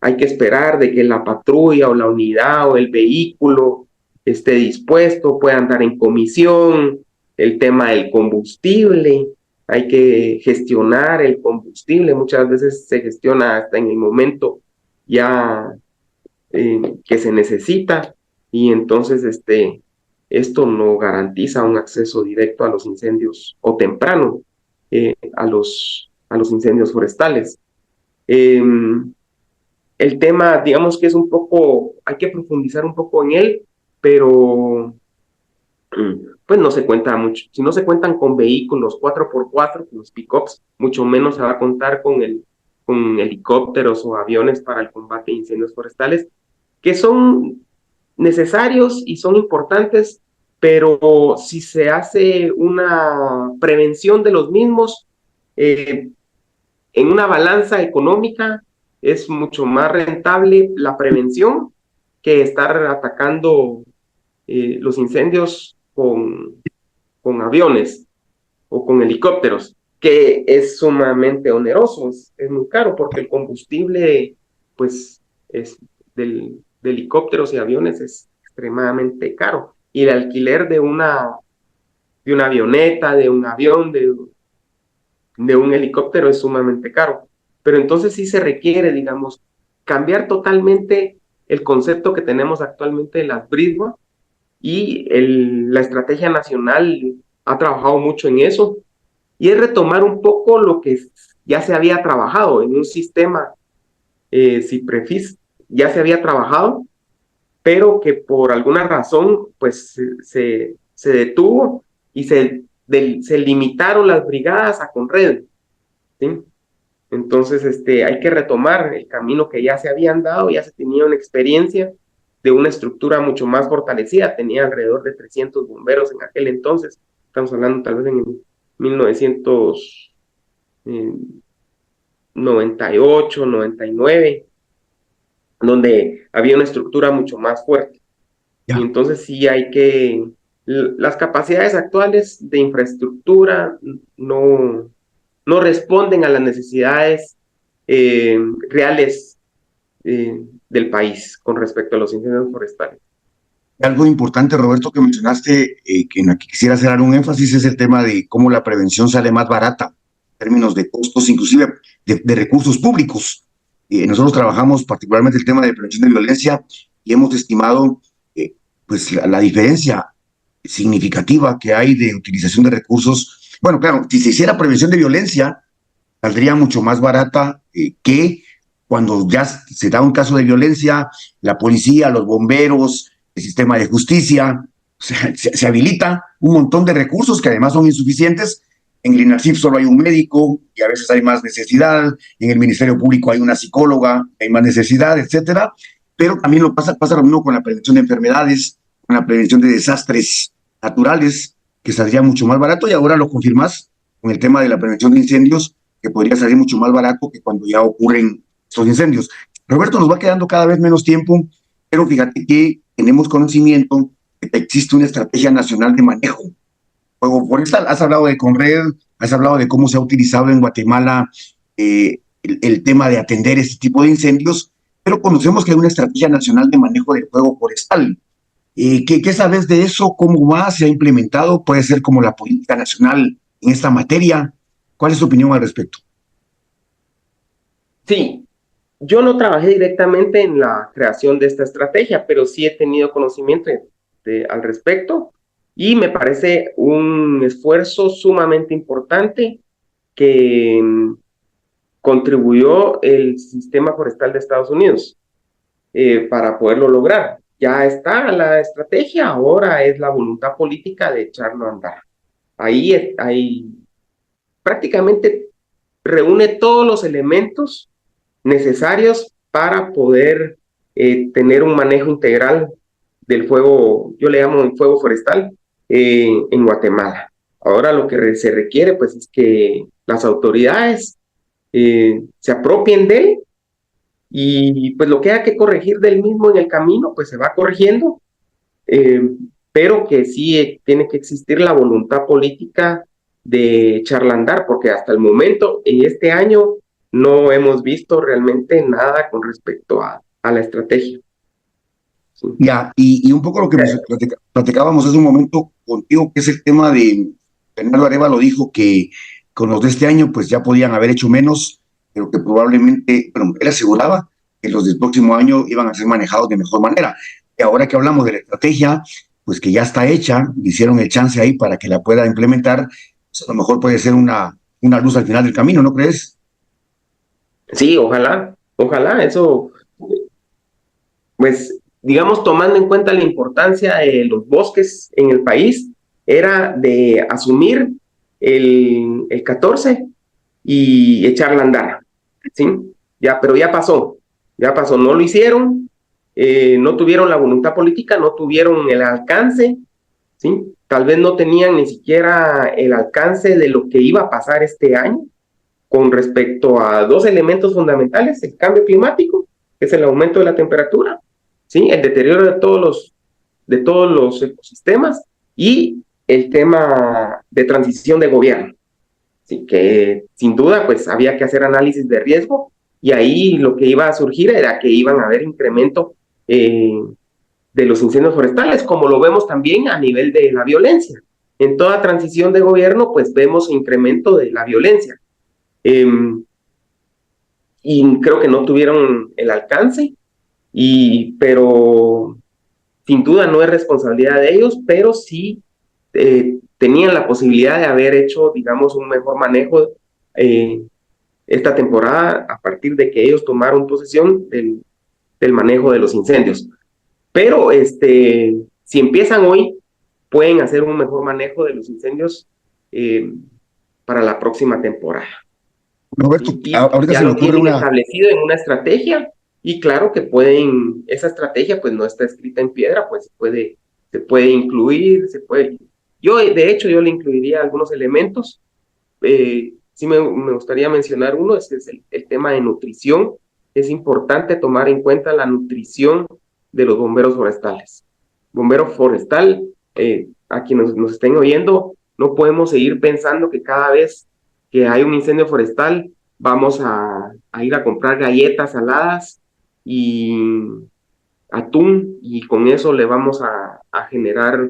Speaker 4: hay que esperar de que la patrulla o la unidad o el vehículo esté dispuesto, pueda andar en comisión, el tema del combustible, hay que gestionar el combustible, muchas veces se gestiona hasta en el momento ya que se necesita, y entonces esto no garantiza un acceso directo a los incendios o temprano a los los incendios forestales. El tema, digamos que es un poco, hay que profundizar un poco en él, pero pues no se cuenta mucho. Si no se cuentan con vehículos 4x4, con los pick-ups, mucho menos se va a contar con helicópteros o aviones para el combate de incendios forestales, que son necesarios y son importantes, pero si se hace una prevención de los mismos, en una balanza económica es mucho más rentable la prevención que estar atacando los incendios con aviones o con helicópteros, que es sumamente oneroso, es muy caro porque el combustible pues de helicópteros y aviones es extremadamente caro, y el alquiler de una avioneta, de un avión, de un helicóptero es sumamente caro. Pero entonces sí se requiere, digamos, cambiar totalmente el concepto que tenemos actualmente de las BRISWA, y la estrategia nacional ha trabajado mucho en eso, y es retomar un poco lo que ya se había trabajado en un sistema CIPREFIS, ya se había trabajado, pero que por alguna razón pues se detuvo y se limitaron las brigadas a Conred, ¿sí? Entonces hay que retomar el camino que ya se habían dado, ya se tenía una experiencia de una estructura mucho más fortalecida, tenía alrededor de 300 bomberos en aquel entonces, estamos hablando tal vez en 1998, 99, donde había una estructura mucho más fuerte. Y entonces sí las capacidades actuales de infraestructura no responden a las necesidades reales del país con respecto a los incendios forestales.
Speaker 3: Algo importante, Roberto, que mencionaste, que en la que quisiera hacer un énfasis, es el tema de cómo la prevención sale más barata en términos de costos, inclusive de recursos públicos. Nosotros trabajamos particularmente el tema de prevención de violencia y hemos estimado pues la diferencia significativa que hay de utilización de recursos. Bueno, claro, si se hiciera prevención de violencia, saldría mucho más barata que cuando ya se da un caso de violencia, la policía, los bomberos, el sistema de justicia, se habilita un montón de recursos que además son insuficientes. En el INARCIF solo hay un médico y a veces hay más necesidad. En el Ministerio Público hay una psicóloga, hay más necesidad, etcétera. Pero también pasa lo mismo con la prevención de enfermedades, con la prevención de desastres naturales, que saldría mucho más barato, y ahora lo confirmas con el tema de la prevención de incendios, que podría salir mucho más barato que cuando ya ocurren estos incendios. Roberto, nos va quedando cada vez menos tiempo, pero fíjate que tenemos conocimiento de que existe una estrategia nacional de manejo fuego forestal. Has hablado de Conred, has hablado de cómo se ha utilizado en Guatemala el tema de atender este tipo de incendios, pero conocemos que hay una estrategia nacional de manejo del fuego forestal. ¿Qué sabes de eso? ¿Cómo va? ¿Se ha implementado? ¿Puede ser como la política nacional en esta materia? ¿Cuál es tu opinión al respecto?
Speaker 4: Sí, yo no trabajé directamente en la creación de esta estrategia, pero sí he tenido conocimiento al respecto, y me parece un esfuerzo sumamente importante que contribuyó el sistema forestal de Estados Unidos para poderlo lograr. Ya está la estrategia, ahora es la voluntad política de echarlo a andar. Ahí prácticamente reúne todos los elementos necesarios para poder tener un manejo integral del fuego, yo le llamo el fuego forestal, en Guatemala. Ahora lo que se requiere pues es que las autoridades se apropien de él, y pues lo que haya que corregir del mismo en el camino pues se va corrigiendo, pero que sí tiene que existir la voluntad política de echarla a andar, porque hasta el momento, en este año, no hemos visto realmente nada con respecto a la estrategia. Sí.
Speaker 3: Ya, y un poco lo que platicábamos hace un momento contigo, que es el tema de, Bernardo Arévalo dijo que con los de este año pues ya podían haber hecho menos, pero que probablemente, bueno, él aseguraba que los del próximo año iban a ser manejados de mejor manera. Y ahora que hablamos de la estrategia, pues que ya está hecha, le hicieron el chance ahí para que la pueda implementar, pues a lo mejor puede ser una una luz al final del camino, ¿no crees?
Speaker 4: Sí, ojalá, eso, pues, digamos, tomando en cuenta la importancia de los bosques en el país, era de asumir el 14 y echarla a andar, ¿sí? Pero ya pasó, no lo hicieron, no tuvieron la voluntad política, no tuvieron el alcance, ¿sí? Tal vez no tenían ni siquiera el alcance de lo que iba a pasar este año con respecto a dos elementos fundamentales: el cambio climático, que es el aumento de la temperatura, ¿sí? El deterioro de todos los ecosistemas, y el tema de transición de gobierno, ¿sí? Que sin duda pues había que hacer análisis de riesgo, y ahí lo que iba a surgir era que iban a haber incremento de los incendios forestales, como lo vemos también a nivel de la violencia. En toda transición de gobierno pues vemos incremento de la violencia. Y creo que no tuvieron el alcance, pero sin duda no es responsabilidad de ellos, pero sí tenían la posibilidad de haber hecho, digamos, un mejor manejo esta temporada, a partir de que ellos tomaron posesión del manejo de los incendios. Pero si empiezan hoy, pueden hacer un mejor manejo de los incendios para la próxima temporada.
Speaker 3: Roberto,
Speaker 4: Y
Speaker 3: ahorita
Speaker 4: ya
Speaker 3: se me
Speaker 4: lo
Speaker 3: ocurre
Speaker 4: tienen
Speaker 3: una...
Speaker 4: establecido en una estrategia, y claro que esa estrategia pues no está escrita en piedra, pues se puede incluir, de hecho yo le incluiría algunos elementos. Sí me gustaría mencionar uno, es el tema de nutrición. Es importante tomar en cuenta la nutrición de los bomberos forestales. Bombero forestal, a quienes nos estén oyendo, no podemos seguir pensando que cada vez que hay un incendio forestal vamos a ir a comprar galletas saladas y atún, y con eso le vamos a generar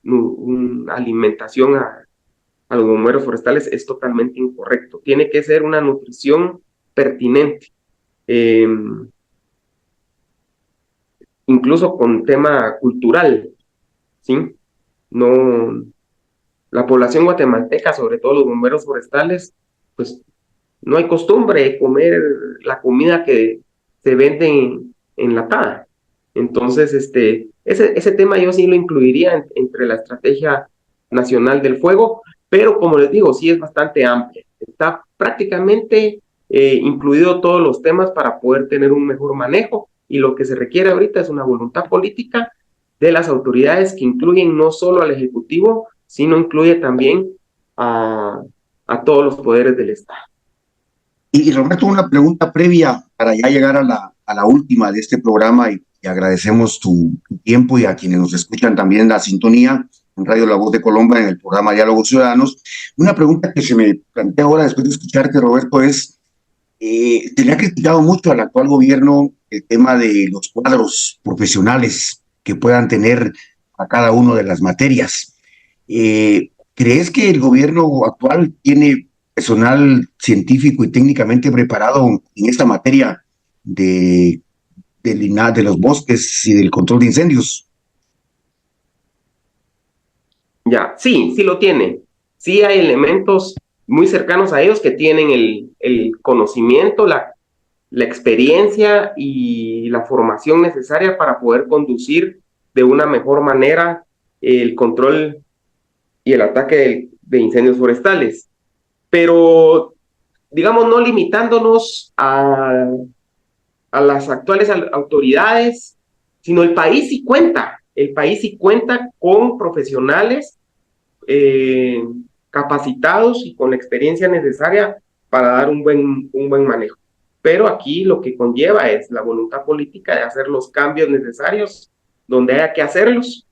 Speaker 4: una alimentación a los bomberos forestales. Es totalmente incorrecto. Tiene que ser una nutrición pertinente, incluso con tema cultural, ¿sí? No, la población guatemalteca, sobre todo los bomberos forestales, pues no hay costumbre de comer la comida que se vende enlatada. Entonces, ese tema yo sí lo incluiría entre la estrategia nacional del fuego, pero como les digo, sí es bastante amplia. Está prácticamente incluido todos los temas para poder tener un mejor manejo, y lo que se requiere ahorita es una voluntad política de las autoridades, que incluyen no solo al Ejecutivo, sino incluye también a todos los poderes del Estado.
Speaker 3: Y Roberto, una pregunta previa para ya llegar a la última de este programa, y agradecemos tu tiempo, y a quienes nos escuchan también la sintonía en Radio La Voz de Colombia en el programa Diálogos Ciudadanos. Una pregunta que se me plantea ahora después de escucharte, Roberto, es, te le ha criticado mucho al actual gobierno el tema de los cuadros profesionales que puedan tener a cada una de las materias. ¿Crees que el gobierno actual tiene personal científico y técnicamente preparado en esta materia de los bosques y del control de incendios?
Speaker 4: Ya, sí lo tiene. Sí hay elementos muy cercanos a ellos que tienen el conocimiento, la experiencia y la formación necesaria para poder conducir de una mejor manera el control y el ataque de incendios forestales. Pero, digamos, no limitándonos a las actuales autoridades, sino el país sí cuenta con profesionales capacitados y con la experiencia necesaria para dar un buen manejo. Pero aquí lo que conlleva es la voluntad política de hacer los cambios necesarios donde haya que hacerlos,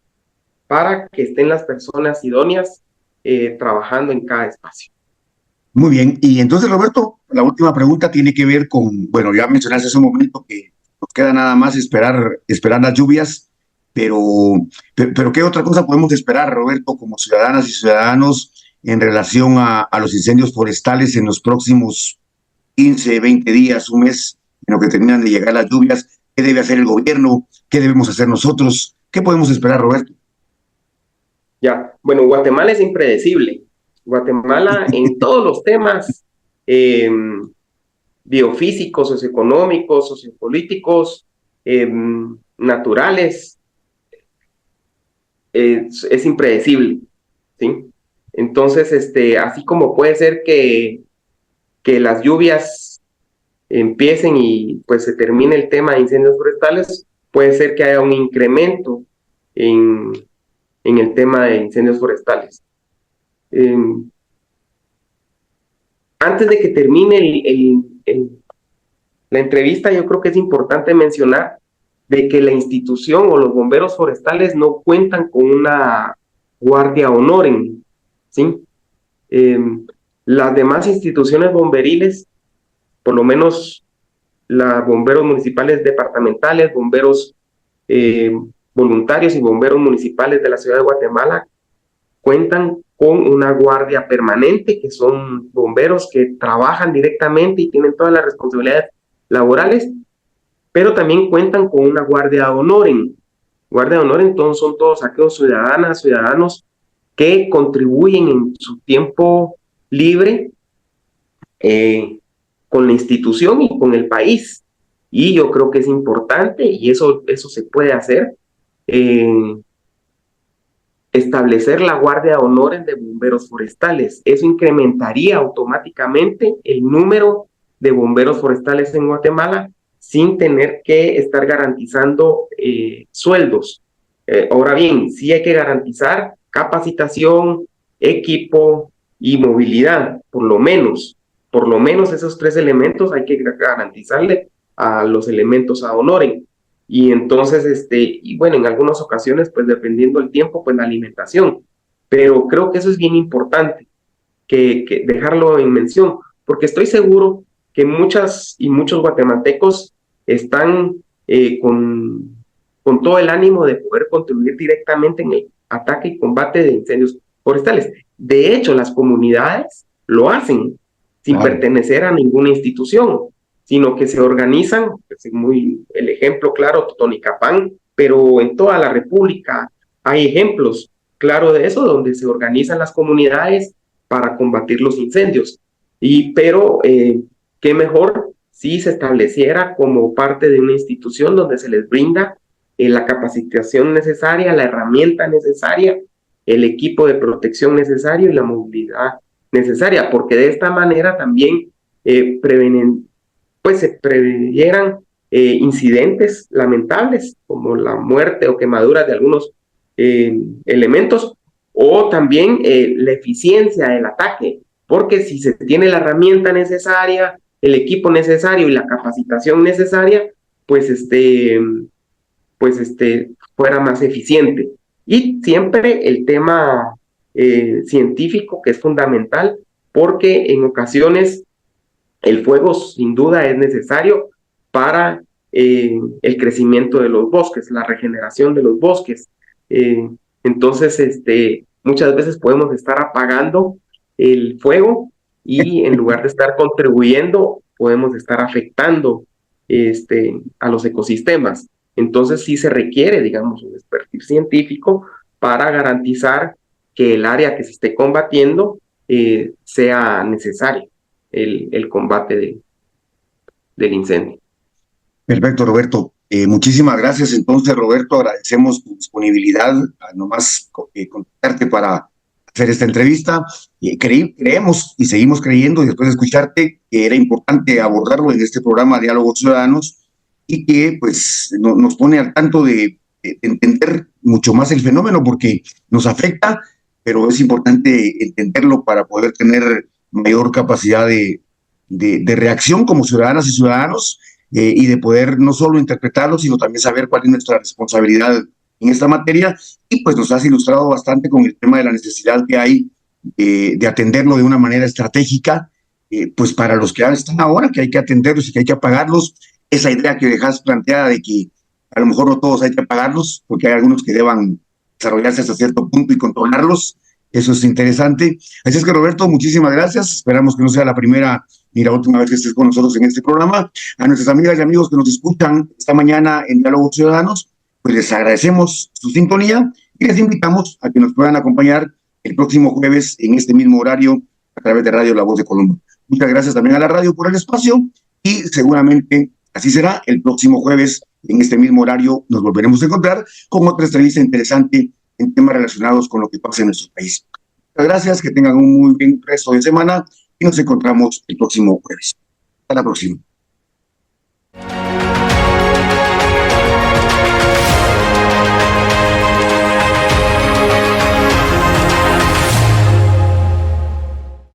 Speaker 4: para que estén las personas idóneas trabajando en cada espacio.
Speaker 3: Muy bien, y entonces, Roberto, la última pregunta tiene que ver con, bueno, ya mencionaste hace un momento que nos queda nada más esperar las lluvias, pero ¿qué otra cosa podemos esperar, Roberto, como ciudadanas y ciudadanos en relación a los incendios forestales en los próximos 15, 20 días, un mes, en lo que terminan de llegar las lluvias? ¿Qué debe hacer el gobierno? ¿Qué debemos hacer nosotros? ¿Qué podemos esperar, Roberto?
Speaker 4: Ya, bueno, Guatemala es impredecible. Guatemala en todos los temas biofísicos, socioeconómicos, sociopolíticos, naturales, es impredecible, ¿sí? Entonces, así como puede ser que las lluvias empiecen y pues se termine el tema de incendios forestales, puede ser que haya un incremento en el tema de incendios forestales. Antes de que termine la entrevista, yo creo que es importante mencionar de que la institución o los bomberos forestales no cuentan con una guardia honoren, ¿sí? Las demás instituciones bomberiles, por lo menos los bomberos municipales departamentales, bomberos voluntarios y bomberos municipales de la ciudad de Guatemala, cuentan con una guardia permanente, que son bomberos que trabajan directamente y tienen todas las responsabilidades laborales, pero también cuentan con una guardia honoren. Guardia honoren son todos aquellos ciudadanos que contribuyen en su tiempo libre con la institución y con el país. Y yo creo que es importante, y eso se puede hacer, establecer la guardia de honores de bomberos forestales. Eso incrementaría automáticamente el número de bomberos forestales en Guatemala sin tener que estar garantizando sueldos. Ahora bien, sí hay que garantizar capacitación, equipo y movilidad, por lo menos esos 3 elementos hay que garantizarle a los elementos a honoren. Y entonces, y bueno, en algunas ocasiones, pues dependiendo del tiempo, pues la alimentación. Pero creo que eso es bien importante, que dejarlo en mención, porque estoy seguro que muchos guatemaltecos están con todo el ánimo de poder contribuir directamente en el ataque y combate de incendios forestales. De hecho, las comunidades lo hacen sin pertenecer a ninguna institución, sino que se organizan, pues el ejemplo claro, Totonicapán, pero en toda la República hay ejemplos claros de eso, donde se organizan las comunidades para combatir los incendios. Pero qué mejor si se estableciera como parte de una institución donde se les brinda la capacitación necesaria, la herramienta necesaria, el equipo de protección necesario y la movilidad necesaria, porque de esta manera también se preveyeran incidentes lamentables como la muerte o quemaduras de algunos elementos, o también la eficiencia del ataque, porque si se tiene la herramienta necesaria, el equipo necesario y la capacitación necesaria, pues fuera más eficiente. Y siempre el tema científico, que es fundamental, porque en ocasiones el fuego sin duda es necesario para el crecimiento de los bosques, la regeneración de los bosques. Entonces, muchas veces podemos estar apagando el fuego y en lugar de estar contribuyendo, podemos estar afectando a los ecosistemas. Entonces sí se requiere, digamos, un expertise científico para garantizar que el área que se esté combatiendo sea necesario el combate del incendio.
Speaker 3: Perfecto, Roberto. Muchísimas gracias. Entonces, Roberto, agradecemos tu disponibilidad a nomás contactarte para hacer esta entrevista. Creemos y seguimos creyendo, y después de escucharte, que era importante abordarlo en este programa Diálogos Ciudadanos, y que pues nos pone al tanto de entender mucho más el fenómeno, porque nos afecta, pero es importante entenderlo para poder tener mayor capacidad de reacción como ciudadanas y ciudadanos, y de poder no solo interpretarlo, sino también saber cuál es nuestra responsabilidad en esta materia. Y pues nos has ilustrado bastante con el tema de la necesidad que hay de atenderlo de una manera estratégica, pues para los que están ahora, que hay que atenderlos y que hay que apagarlos. Esa idea que dejas planteada de que a lo mejor no todos hay que apagarlos, porque hay algunos que deban desarrollarse hasta cierto punto y controlarlos. Eso es interesante. Así es que, Roberto, muchísimas gracias. Esperamos que no sea la primera ni la última vez que estés con nosotros en este programa. A nuestras amigas y amigos que nos escuchan esta mañana en Diálogos Ciudadanos, pues les agradecemos su sintonía y les invitamos a que nos puedan acompañar el próximo jueves en este mismo horario a través de Radio La Voz de Colombia. Muchas gracias también a la radio por el espacio y seguramente así será el próximo jueves en este mismo horario. Nos volveremos a encontrar con otra entrevista interesante en temas relacionados con lo que pasa en nuestro país. Muchas gracias, que tengan un muy buen resto de semana y nos encontramos el próximo jueves. Hasta la próxima.